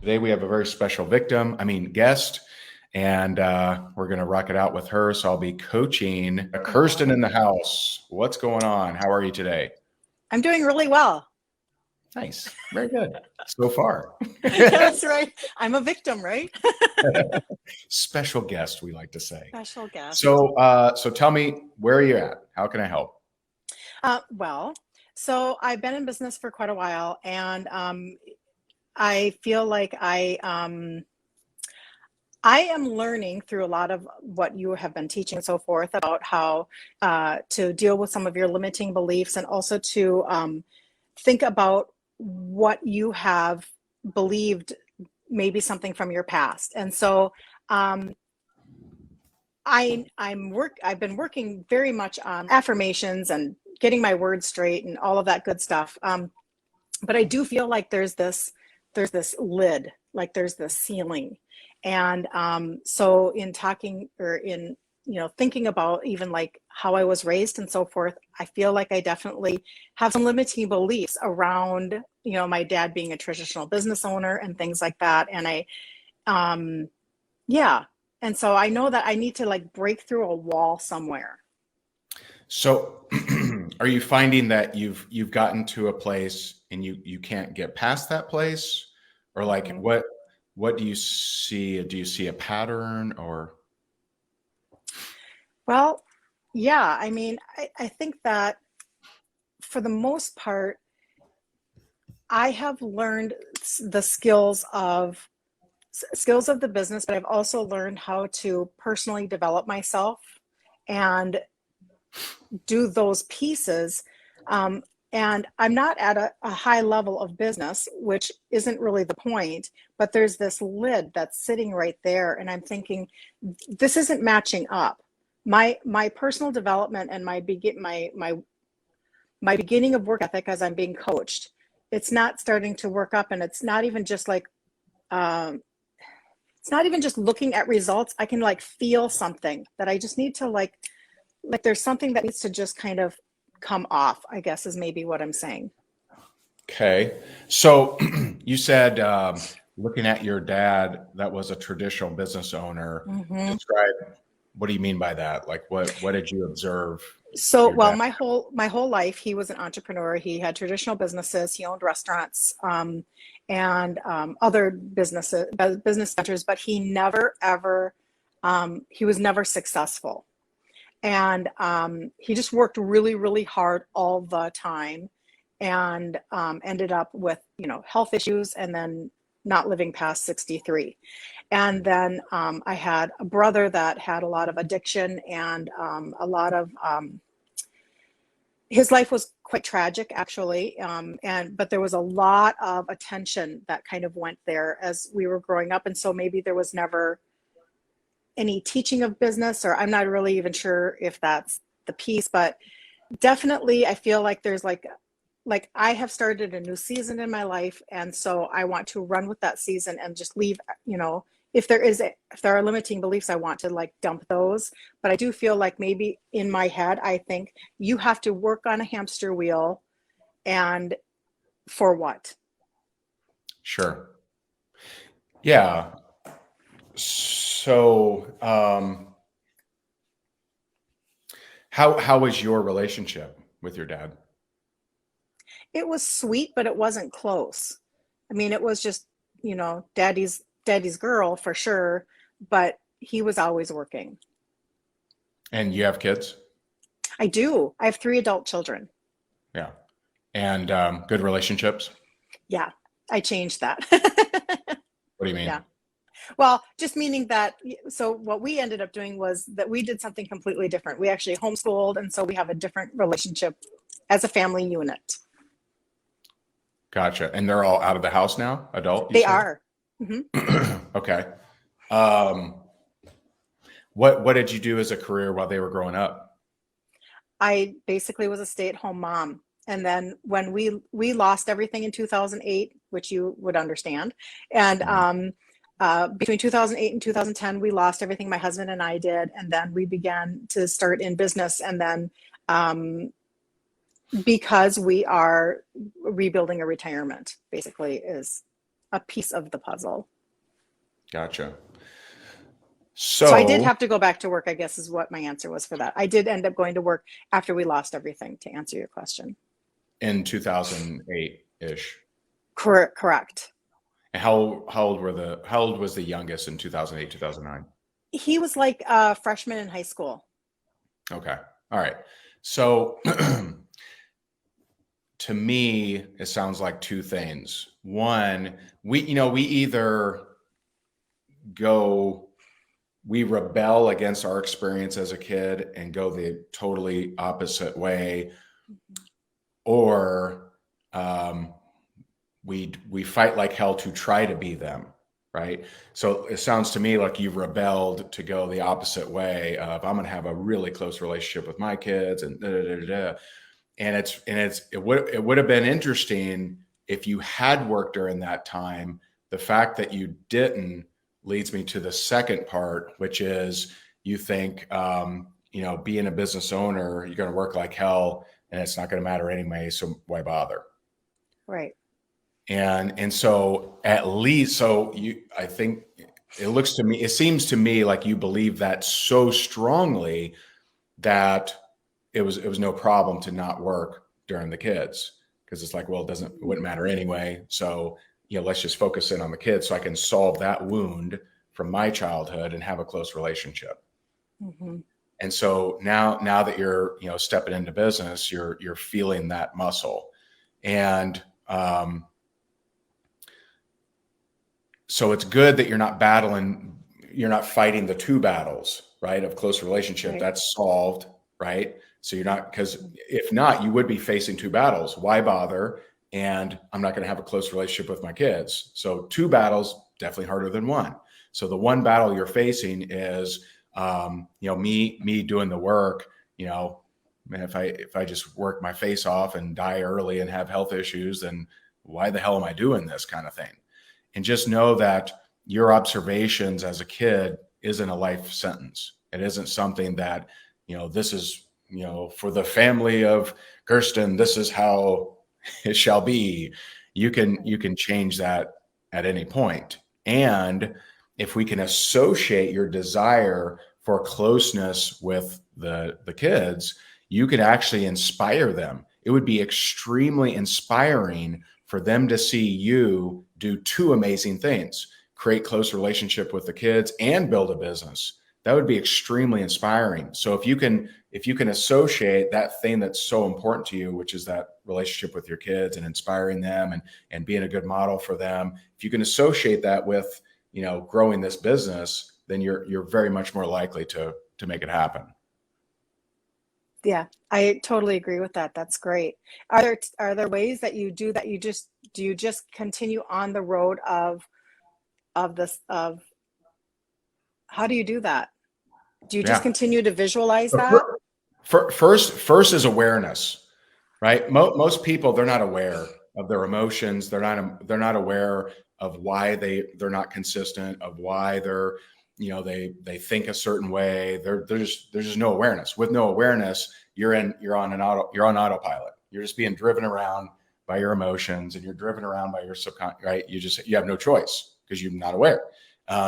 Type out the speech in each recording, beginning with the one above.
Today we have a very special guest, and we're going to rock it out with her. So I'll be coaching Kirsten in the house. What's going on? How are you today? I'm doing really well. Nice. Very good. So far. Yeah, that's right. I'm a victim, right? Special guest, we like to say. Special guest. So tell me, where are you at? How can I help? So I've been in business for quite a while, and I feel like I am learning through a lot of what you have been teaching and so forth about how to deal with some of your limiting beliefs, and also to think about what you have believed, maybe something from your past. And so I've been working very much on affirmations and getting my words straight and all of that good stuff. But I do feel like there's this lid, like there's this ceiling. And so in talking, or in thinking about even like how I was raised and so forth, I feel like I definitely have some limiting beliefs around my dad being a traditional business owner and things like that. And and so I know that I need to like break through a wall somewhere. So are you finding that you've gotten to a place and you can't get past that place? Or like what do you see? Do you see a pattern or? Well, yeah, I mean, I think that for the most part, I have learned the skills of the business, but I've also learned how to personally develop myself and do those pieces. And I'm not at a high level of business, which isn't really the point, but there's this lid that's sitting right there. And I'm thinking, this isn't matching up. My personal development and my beginning of work ethic as I'm being coached, it's not starting to work up. And it's not even just like, it's not even just looking at results. I can like feel something that I just need to like there's something that needs to just kind of come off, I guess, is maybe what I'm saying. Okay. So you said looking at your dad, that was a traditional business owner. Mm-hmm. Describe, what do you mean by that? Like what did you observe? So, well, my whole life, he was an entrepreneur. He had traditional businesses. He owned restaurants and other business ventures, but he never ever he was never successful. And he just worked really, really hard all the time, and ended up with health issues, and then not living past 63. And then I had a brother that had a lot of addiction, and a lot of his life was quite tragic, actually. But there was a lot of attention that kind of went there as we were growing up, and so maybe there was never any teaching of business, or I'm not really even sure if that's the piece, but definitely I feel like there's like I have started a new season in my life, and so I want to run with that season and just leave, if there are limiting beliefs, I want to like dump those. But I do feel like maybe in my head, I think you have to work on a hamster wheel, and for what? Sure. Yeah. So how was your relationship with your dad? It was sweet, but it wasn't close. I mean, it was just, daddy's girl for sure, but he was always working. And you have kids? I do. I have 3 adult children. Yeah. And good relationships? Yeah, I changed that. What do you mean? Yeah. Well, just meaning that, so what we ended up doing was that we did something completely different. We actually homeschooled, and so we have a different relationship as a family unit. Gotcha. And they're all out of the house now, adult? They are. Mm-hmm. Okay. What did you do as a career while they were growing up? I basically was a stay-at-home mom. And then when we lost everything in 2008, which you would understand, and between 2008 and 2010, we lost everything, my husband and I did, and then we began to start in business. And then because we are rebuilding a retirement, basically, is a piece of the puzzle. Gotcha. So I did So have to go back to work, I guess is what my answer was for that. I did end up going to work after we lost everything, to answer your question. in 2008-ish. Correct. And how old was the youngest in 2008, 2009? He was like a freshman in high school. Okay. All right. So to me, it sounds like two things. One, we either we rebel against our experience as a kid and go the totally opposite way, or we fight like hell to try to be them, right? So it sounds to me like you've rebelled to go the opposite way of, I'm going to have a really close relationship with my kids and da, da, da, da. And it would have been interesting if you had worked during that time. The fact that you didn't leads me to the second part, which is you think, being a business owner, you're going to work like hell and it's not going to matter anyway. So why bother? Right. And so at least, I think it seems to me like you believe that so strongly that it was no problem to not work during the kids, because it's like, well, it wouldn't matter anyway. So, let's just focus in on the kids so I can solve that wound from my childhood and have a close relationship. Mm-hmm. And so now that you're, stepping into business, you're feeling that muscle. And, so it's good that you're not fighting the two battles, right? Of close relationship. Right. That's solved, right? So you're not, because if not, you would be facing two battles. Why bother? And I'm not going to have a close relationship with my kids. So two battles, definitely harder than one. So the one battle you're facing is, me doing the work. Man, if I just work my face off and die early and have health issues, then why the hell am I doing this kind of thing? And just know that your observations as a kid isn't a life sentence. It isn't something that, this is, for the family of Kirsten, this is how it shall be. You can change that at any point. And if we can associate your desire for closeness with the kids, you could actually inspire them. It would be extremely inspiring for them to see you do two amazing things: create close relationship with the kids and build a business. That would be extremely inspiring. So if you can associate that thing that's so important to you, which is that relationship with your kids and inspiring them and being a good model for them, if you can associate that with, growing this business, then you're very much more likely to make it happen. Yeah, I totally agree with that. That's great. Are there ways that you do that? Do you just continue on the road of how do you do that? Do you just continue to visualize that? First is awareness, right? Most people, they're not aware of their emotions. They're not aware of why they're not consistent, of why they're, they think a certain way. There's just no awareness. With no awareness, you're on autopilot. You're just being driven around by your emotions, and you're driven around by your subconscious, right? You have no choice because you're not aware.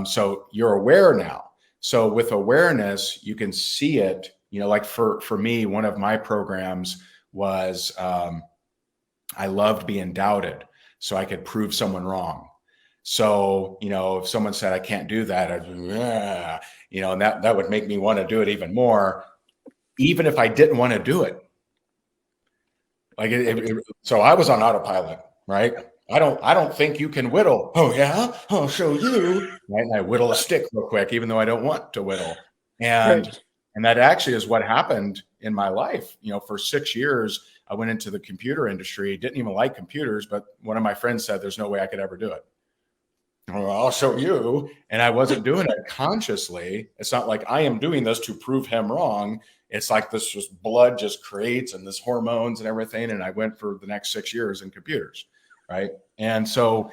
So you're aware now. So with awareness, you can see it. Like for me, one of my programs was, I loved being doubted so I could prove someone wrong. So, if someone said I can't do that, and that would make me want to do it even more, even if I didn't want to do it. Like so I was on autopilot, right? I don't think you can whittle. Oh yeah, I'll show you. Right? And I whittle a stick real quick, even though I don't want to whittle. And that actually is what happened in my life. For 6 years, I went into the computer industry, didn't even like computers, but one of my friends said, there's no way I could ever do it. Well, I'll show you. And I wasn't doing it consciously. It's not like I am doing this to prove him wrong. It's like this just blood just creates and this hormones and everything. And I went for the next 6 years in computers. Right. And so,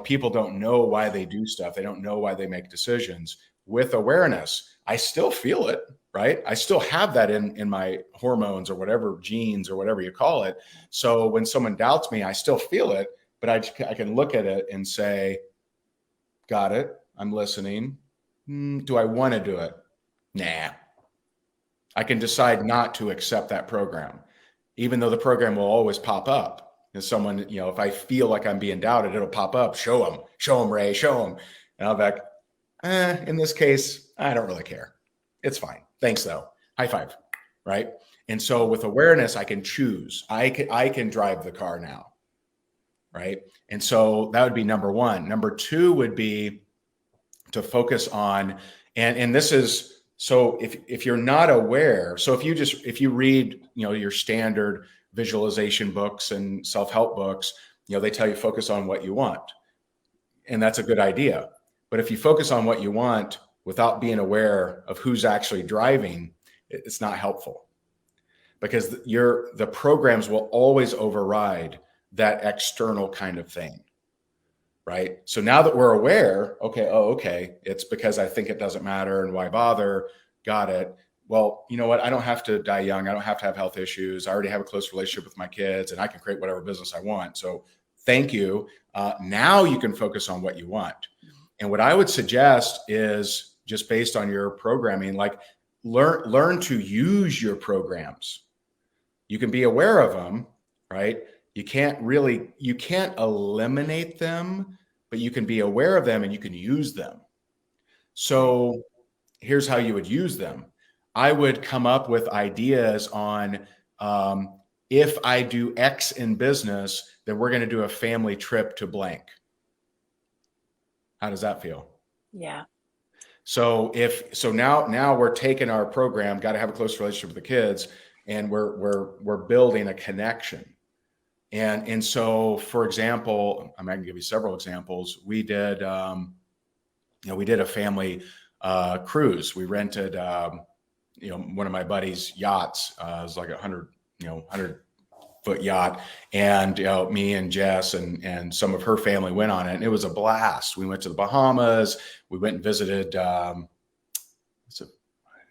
people don't know why they do stuff. They don't know why they make decisions. With awareness, I still feel it. Right. I still have that in my hormones or whatever, genes or whatever you call it. So when someone doubts me, I still feel it. but I can look at it and say, got it. I'm listening. Do I want to do it? Nah. I can decide not to accept that program, even though the program will always pop up. And someone, if I feel like I'm being doubted, it'll pop up. Show them, Ray, show them. And I'll be like, in this case, I don't really care. It's fine. Thanks though. High five. Right. And so with awareness, I can choose. I can drive the car now. Right. And so that would be number one. Number two would be to focus on, and this is, so if you're not aware, so if you read, your standard visualization books and self-help books, they tell you focus on what you want. And that's a good idea. But if you focus on what you want without being aware of who's actually driving, it's not helpful, because the programs will always override that external kind of thing. Right. So now that we're aware, okay, it's because I think it doesn't matter and why bother? Got it. Well, you know what? I don't have to die young. I don't have to have health issues. I already have a close relationship with my kids and I can create whatever business I want. So thank you. Now you can focus on what you want. And what I would suggest is, just based on your programming, like learn to use your programs. You can be aware of them, right? You can't eliminate them, but you can be aware of them and you can use them. So here's how you would use them. I would come up with ideas on, if I do X in business, then we're going to do a family trip to How does that feel? Yeah. So now we're taking our program, got to have a close relationship with the kids, and we're building a connection. And so, for example, I can give you several examples. We did a family cruise. We rented, one of my buddy's yachts. It was like 100-foot yacht, and me and Jess and some of her family went on it, and it was a blast. We went to the Bahamas. We went and visited.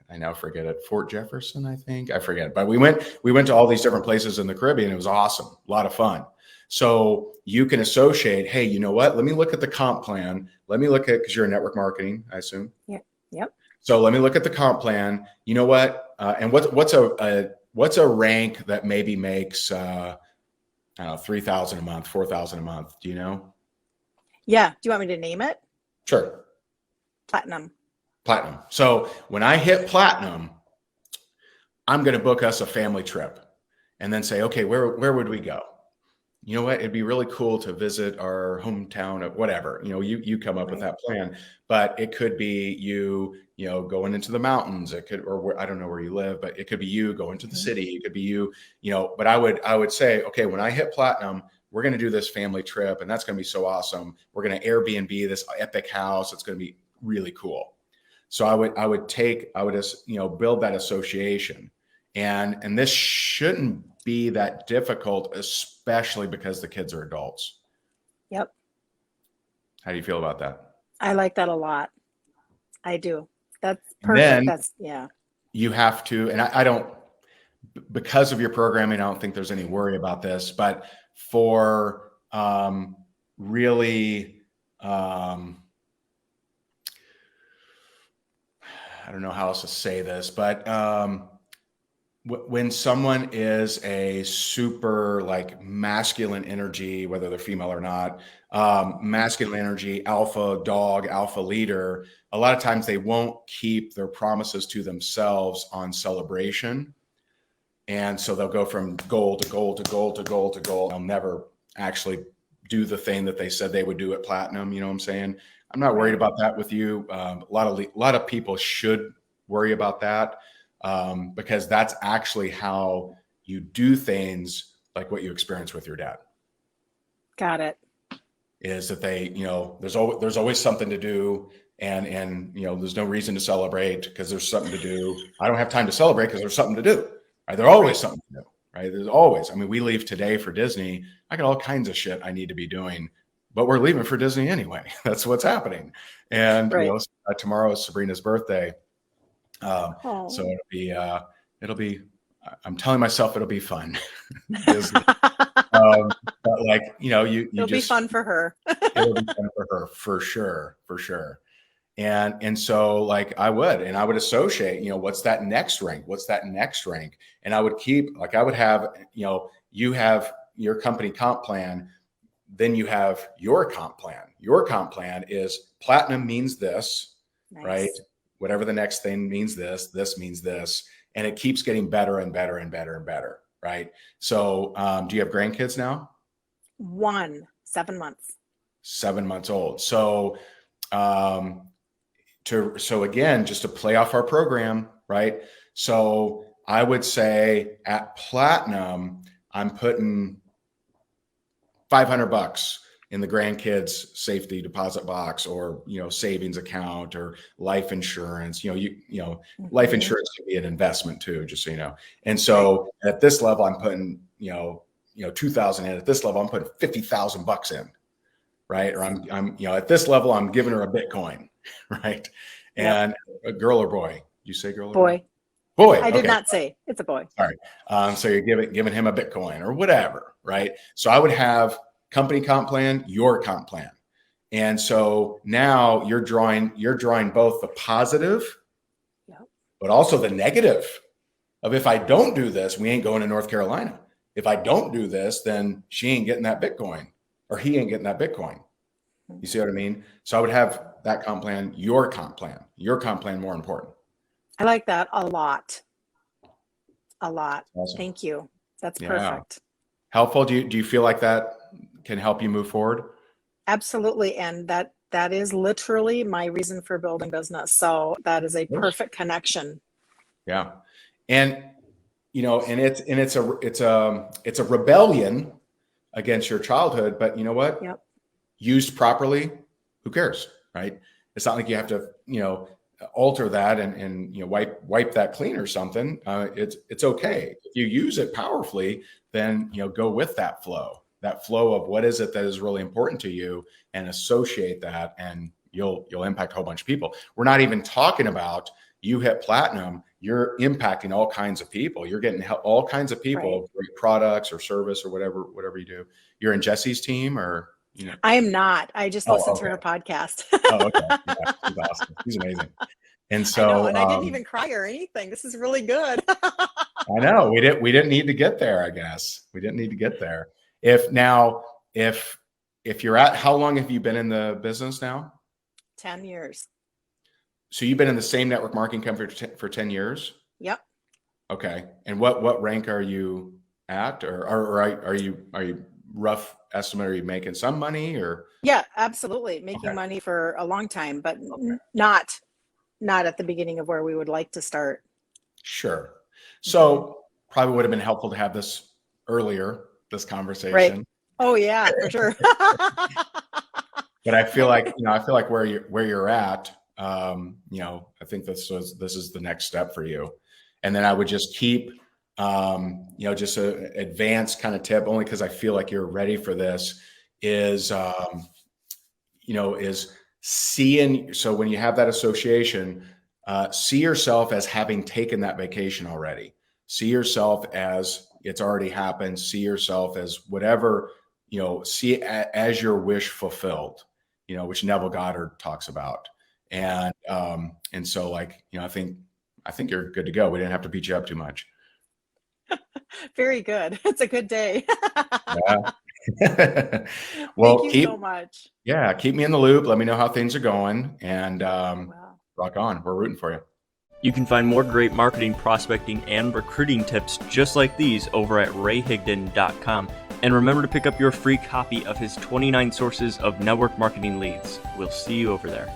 I now forget it. Fort Jefferson, I think. I forget. But we went to all these different places in the Caribbean. It was awesome. A lot of fun. So you can associate, hey, you know what? Let me look at the comp plan. Let me look at, because you're in network marketing, I assume. Yeah. Yep. So let me look at the comp plan. You know what? And what's a rank that maybe makes, I don't know, $3,000 a month, $4,000 a month? Do you know? Yeah. Do you want me to name it? Sure. Platinum. So when I hit platinum, I'm going to book us a family trip and then say, okay, where would we go? You know what? It'd be really cool to visit our hometown of whatever, you come up with that plan, but it could be you going into the mountains. It could, or I don't know where you live, but it could be you going to the city. It could be you, but I would say, okay, when I hit platinum, we're going to do this family trip and that's going to be so awesome. We're going to Airbnb this epic house. It's going to be really cool. So I would build that association, and this shouldn't be that difficult, especially because the kids are adults. Yep. How do you feel about that? I like that a lot. I do. That's perfect. Then you have to, and I don't, because of your programming, I don't think there's any worry about this, but for really, I don't know how else to say this, but when someone is a super like masculine energy, whether they're female or not, masculine energy, alpha dog, alpha leader, a lot of times they won't keep their promises to themselves on celebration. And so they'll go from goal to goal to goal to goal to goal. They'll never actually do the thing that they said they would do at platinum. You know what I'm saying? I'm not worried about that with you. A lot of people should worry about that because that's actually how you do things like what you experienced with your dad. Got it. Is that they, there's always something to do, and there's no reason to celebrate because there's something to do. I don't have time to celebrate because there's something to do. Right? There's always something to do. Right? There's always. I mean, we leave today for Disney. I got all kinds of shit I need to be doing. But we're leaving for Disney anyway. That's what's happening. And tomorrow is Sabrina's birthday. So it'll be, I'm telling myself it'll be fun. But like, you It'll be just, fun for her. it'll be fun for her for sure. And so like I would associate, what's that next rank? What's that next rank? And I would keep, like, I would have, you have your company comp plan, then you have your comp plan. Your comp plan is platinum means this, Nice. right? Whatever the next thing means this means this. And it keeps getting better and better and better and better, right? So do you have grandkids now? 7 months. 7 months old. So so again, just to play off our program, right? So I would say at platinum, I'm putting $500 in the grandkids safety deposit box, or savings account, or life insurance. Life insurance can be an investment too, just so you know. And so at this level, I'm putting 2,000 in. At this level, I'm putting $50,000 in, right? Or I'm at this level, I'm giving her a Bitcoin, right? And a girl or boy? You say girl or boy? Boy. I did not say. It's a boy. All right. So you're giving him a Bitcoin or whatever, right? So I would have company comp plan, your comp plan. And so now you're drawing both the positive, but also the negative of, if I don't do this, we ain't going to North Carolina. If I don't do this, then she ain't getting that Bitcoin, or he ain't getting that Bitcoin. You see what I mean? So I would have that comp plan, your comp plan more important. I like that a lot. Awesome. Thank you. That's perfect. Helpful. Do you feel like that can help you move forward? Absolutely. And that is literally my reason for building business. So that is a perfect connection. Yeah. And it's a rebellion against your childhood, but you know what? Yep. Used properly, who cares, right? It's not like you have to, alter that and wipe that clean or something. It's okay. If you use it powerfully, then go with that flow of what is it that is really important to you, and associate that, and you'll impact a whole bunch of people. We're not even talking about, you hit platinum, you're impacting all kinds of people. You're getting all kinds of people, right, great products or service or whatever you do. You're in Jesse's team, or I am not. I just listened to her podcast. Oh, okay. Yeah, she's awesome. She's amazing. And so, I didn't even cry or anything. This is really good. I know we didn't need to get there. I guess we didn't need to get there. If you're at, how long have you been in the business now? 10 years. So you've been in the same network marketing company for 10 years? Yep. Okay. And what rank are you at, or are you rough estimate? Are you making some money, or? Yeah, absolutely. Making money for a long time, but not at the beginning of where we would like to start. Sure. So probably would have been helpful to have this earlier, this conversation. Right. Oh yeah, for sure. But I feel like, where you're at, I think this is the next step for you. And then I would just keep, just an advanced kind of tip, only because I feel like you're ready for this, is seeing. So when you have that association, see yourself as having taken that vacation already. See yourself as it's already happened. See yourself as whatever, see as your wish fulfilled, which Neville Goddard talks about. And so I think you're good to go. We didn't have to beat you up too much. Very good. It's a good day. Yeah. Well, thank you so much. Yeah. Keep me in the loop. Let me know how things are going, and rock on. We're rooting for you. You can find more great marketing, prospecting, and recruiting tips just like these over at rayhigdon.com. And remember to pick up your free copy of his 29 sources of network marketing leads. We'll see you over there.